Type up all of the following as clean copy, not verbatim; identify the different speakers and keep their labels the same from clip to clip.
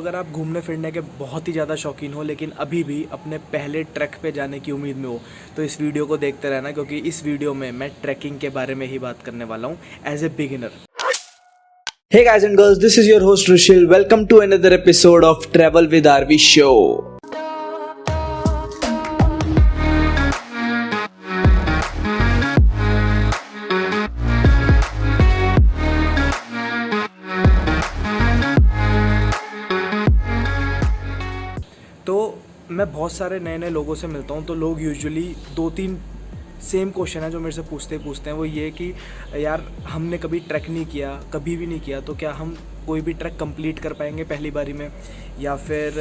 Speaker 1: अगर आप घूमने फिरने के बहुत ही ज़्यादा शौकीन हो लेकिन अभी भी अपने पहले ट्रैक पे जाने की उम्मीद में हो तो इस वीडियो को देखते रहना, क्योंकि इस वीडियो में मैं ट्रैकिंग के बारे में ही बात करने वाला हूँ as a beginner.
Speaker 2: Hey guys and girls, this is your host Rushil. Welcome to another episode of Travel with RV Show.
Speaker 1: तो मैं बहुत सारे नए नए लोगों से मिलता हूँ, तो लोग यूजुअली दो तीन सेम क्वेश्चन है जो मेरे से पूछते हैं। वो ये कि यार हमने कभी ट्रैक नहीं किया, कभी भी नहीं किया, तो क्या हम कोई भी ट्रैक कंप्लीट कर पाएंगे पहली बारी में, या फिर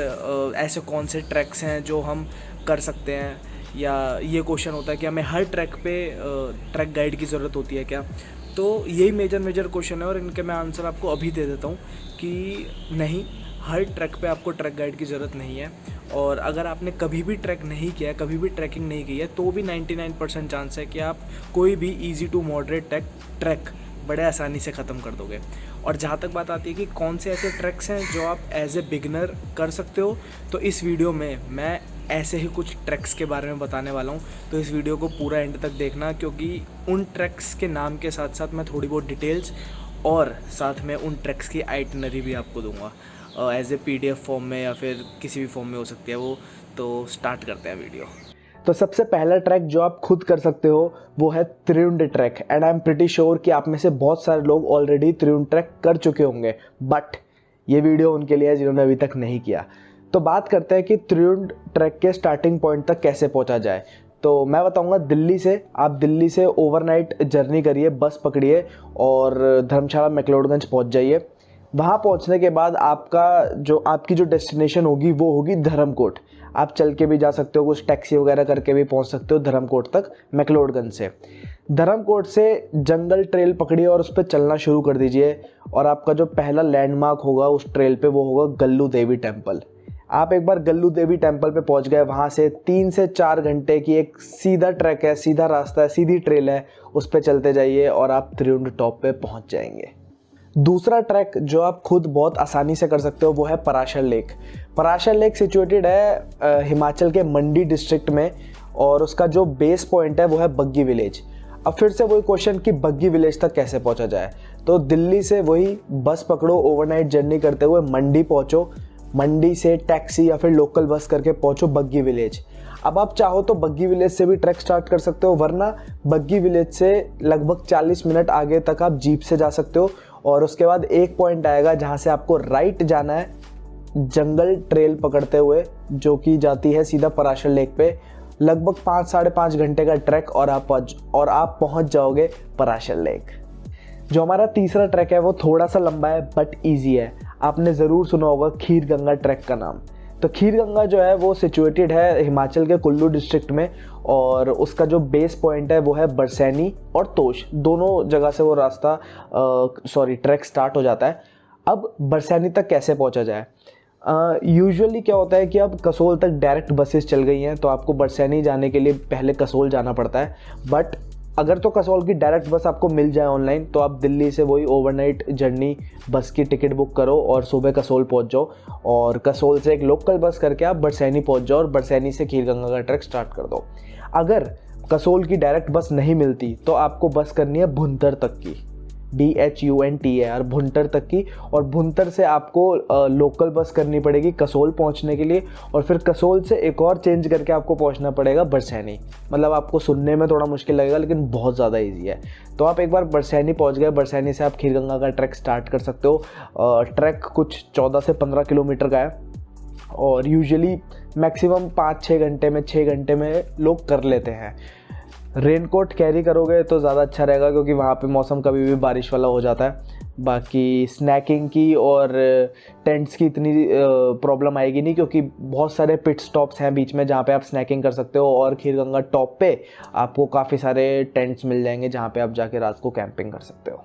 Speaker 1: ऐसे कौन से ट्रैक्स हैं जो हम कर सकते हैं, या ये क्वेश्चन होता है कि हमें हर ट्रैक पे ट्रैक गाइड की ज़रूरत होती है क्या। तो यही मेजर क्वेश्चन है और इनके मैं आंसर आपको अभी दे देता हूँ कि नहीं, हर ट्रैक पे आपको ट्रैक गाइड की ज़रूरत नहीं है। और अगर आपने कभी भी ट्रैक नहीं किया है, कभी भी ट्रैकिंग नहीं की है, तो भी 99% चांस है कि आप कोई भी इजी टू मॉडरेट ट्रैक बड़े आसानी से ख़त्म कर दोगे। और जहाँ तक बात आती है कि कौन से ऐसे ट्रैक्स हैं जो आप एज ए बिगनर कर सकते हो, तो इस वीडियो में मैं ऐसे ही कुछ ट्रैक्स के बारे में बताने वाला हूँ। तो इस वीडियो को पूरा एंड तक देखना, क्योंकि उन ट्रैक्स के नाम के साथ साथ मैं थोड़ी बहुत डिटेल्स और साथ में उन ट्रैक्स की आइटनरी भी आपको दूंगा एज ए PDF फॉर्म में, या फिर किसी भी फॉर्म में हो सकती है वो। तो स्टार्ट करते हैं वीडियो।
Speaker 2: तो सबसे पहला ट्रैक जो आप खुद कर सकते हो वो है Triund track. And I am pretty sure कि आप में से बहुत सारे लोग ऑलरेडी त्रिउंड ट्रैक कर चुके होंगे, बट ये वीडियो उनके लिए है जिन्होंने अभी तक नहीं किया। तो बात करते हैं कि त्रिउंड ट्रैक के स्टार्टिंग पॉइंट तक कैसे पहुंचा जाए। तो मैं बताऊंगा आप दिल्ली से ओवरनाइट जर्नी करिए, बस पकड़िए और धर्मशाला मैक्लोडगंज पहुंच जाइए। वहाँ पहुँचने के बाद आपकी जो डेस्टिनेशन होगी वो होगी धर्मकोट। आप चल के भी जा सकते हो, कुछ टैक्सी वगैरह करके भी पहुँच सकते हो धर्मकोट तक मैक्लोडगंज से। धर्मकोट से जंगल ट्रेल पकड़िए और उस पर चलना शुरू कर दीजिए। और आपका जो पहला लैंडमार्क होगा उस ट्रेल पे वो होगा गल्लू देवी टेम्पल। आप एक बार गल्लू देवी टेम्पल पे पहुंच गए, वहाँ से 3 से 4 घंटे की एक सीधा ट्रैक है, सीधा रास्ता है, सीधी ट्रेल है, उस पर चलते जाइए और आप त्रिउंड टॉप पे पहुंच जाएंगे। दूसरा ट्रैक जो आप खुद बहुत आसानी से कर सकते हो वो है Parashar lake. Parashar lake situated है हिमाचल के मंडी डिस्ट्रिक्ट में, और उसका जो बेस पॉइंट है वो है बग्गी विलेज। अब फिर से वही क्वेश्चन कि बग्गी विलेज तक कैसे पहुंचा जाए। तो दिल्ली से वही बस पकड़ो, ओवरनाइट जर्नी करते हुए मंडी पहुंचो, मंडी से टैक्सी या फिर लोकल बस करके पहुंचो बग्गी विलेज। अब आप चाहो तो बग्गी विलेज से भी ट्रैक स्टार्ट कर सकते हो, वरना बग्गी विलेज से लगभग 40 मिनट आगे तक आप जीप से जा सकते हो। और उसके बाद एक पॉइंट आएगा जहाँ से आपको राइट जाना है जंगल ट्रेल पकड़ते हुए, जो कि जाती है सीधा पराशर लेक पे। लगभग 5-5.5 घंटे का ट्रैक और आप पहुँच जाओगे पराशर लेक। जो हमारा तीसरा ट्रैक है वो थोड़ा सा लंबा है बट ईजी है। आपने ज़रूर सुना होगा खीर गंगा ट्रैक का नाम। तो खीर गंगा जो है वो सिचुएटेड है हिमाचल के कुल्लू डिस्ट्रिक्ट में, और उसका जो बेस पॉइंट है वो है बरसैनी और तोश, दोनों जगह से वो ट्रैक स्टार्ट हो जाता है। अब बरसैनी तक कैसे पहुंचा जाए। यूजुअली क्या होता है कि अब कसोल तक डायरेक्ट बसेस चल गई हैं, तो आपको बरसैनी जाने के लिए पहले कसोल जाना पड़ता है। बट अगर तो कसौल की डायरेक्ट बस आपको मिल जाए ऑनलाइन, तो आप दिल्ली से वही ओवरनाइट जर्नी बस की टिकट बुक करो और सुबह कसोल पहुंच जाओ, और कसोल से एक लोकल बस करके आप बरसैनी पहुंच जाओ और बरसैनी से खीर गंगा का ट्रैक स्टार्ट कर दो। अगर कसोल की डायरेक्ट बस नहीं मिलती तो आपको बस करनी है भुंतर तक की, BHUNTER, भुंतर तक की। और भुंतर से आपको लोकल बस करनी पड़ेगी कसोल पहुंचने के लिए, और फिर कसोल से एक और चेंज करके आपको पहुंचना पड़ेगा बरसैनी। मतलब आपको सुनने में थोड़ा मुश्किल लगेगा लेकिन बहुत ज़्यादा इजी है। तो आप एक बार बरसैनी पहुंच गए, बरसैनी से आप खीरगंगा का ट्रैक स्टार्ट कर सकते हो। ट्रैक कुछ 14 से 15 किलोमीटर का है, और यूजुअली मैक्सिमम 6 घंटे में लोग कर लेते हैं। रेनकोट कैरी करोगे तो ज़्यादा अच्छा रहेगा, क्योंकि वहाँ पे मौसम कभी भी बारिश वाला हो जाता है। बाकी स्नैकिंग की और टेंट्स की इतनी प्रॉब्लम आएगी नहीं, क्योंकि बहुत सारे पिट स्टॉप्स हैं बीच में जहाँ पे आप स्नैकिंग कर सकते हो। और खीरगंगा टॉप पे आपको काफ़ी सारे टेंट्स मिल जाएंगे जहाँ पे आप जाके रात को कैंपिंग कर सकते हो।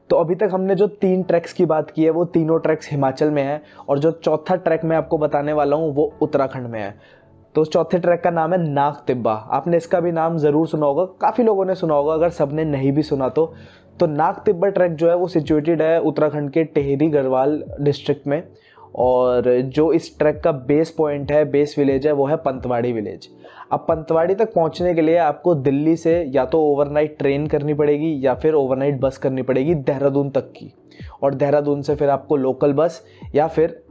Speaker 2: तो अभी तक हमने जो 3 ट्रैक्स की बात की है वो तीनों ट्रैक्स हिमाचल में है, और जो चौथा ट्रैक मैं आपको बताने वाला हूँ वो उत्तराखंड में है। तो उस चौथे ट्रैक का नाम है नाग तिब्बा। आपने इसका भी नाम ज़रूर सुना होगा, काफ़ी लोगों ने सुना होगा, अगर सबने नहीं भी सुना तो नाग तिब्बा ट्रैक जो है वो सिचुएटेड है उत्तराखंड के टिहरी गढ़वाल डिस्ट्रिक्ट में, और जो इस ट्रैक का बेस पॉइंट है, बेस विलेज है, वो है पंतवाड़ी विलेज। अब पंतवाड़ी तक पहुंचने के लिए आपको दिल्ली से या तो ओवरनाइट ट्रेन करनी पड़ेगी या फिर ओवरनाइट बस करनी पड़ेगी देहरादून तक की, और देहरादून से फिर आपको लोकल बस या फिर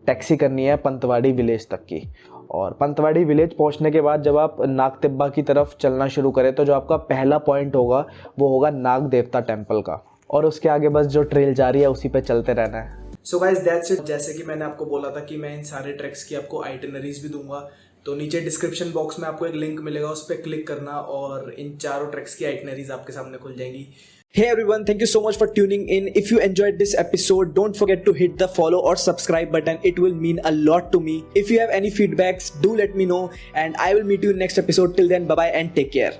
Speaker 2: टैक्सी करनी है पंतवाड़ी विलेज तक की। और पंतवाड़ी विलेज पहुंचने के बाद जब आप नाग तिब्बा की तरफ चलना शुरू करें तो जो आपका पहला पॉइंट होगा वो होगा नाग देवता टेम्पल का, और उसके आगे बस जो ट्रेल जा रही है उसी पे चलते रहना है।
Speaker 1: So guys that's it. जैसे कि मैंने आपको बोला था कि मैं इन सारे ट्रैक्स की आपको आइटनरीज भी दूंगा, तो नीचे डिस्क्रिप्शन बॉक्स में आपको एक लिंक मिलेगा, उस पर क्लिक करना और इन चारों ट्रैक्स की आइटनरीज आपके सामने खुल जाएंगी। Hey everyone, thank you so much for tuning in. If you enjoyed this episode, don't forget to hit the follow or subscribe button. It will mean a lot to me. If you have any feedbacks, do let me know and I will meet you in next episode. Till then, bye bye and take care.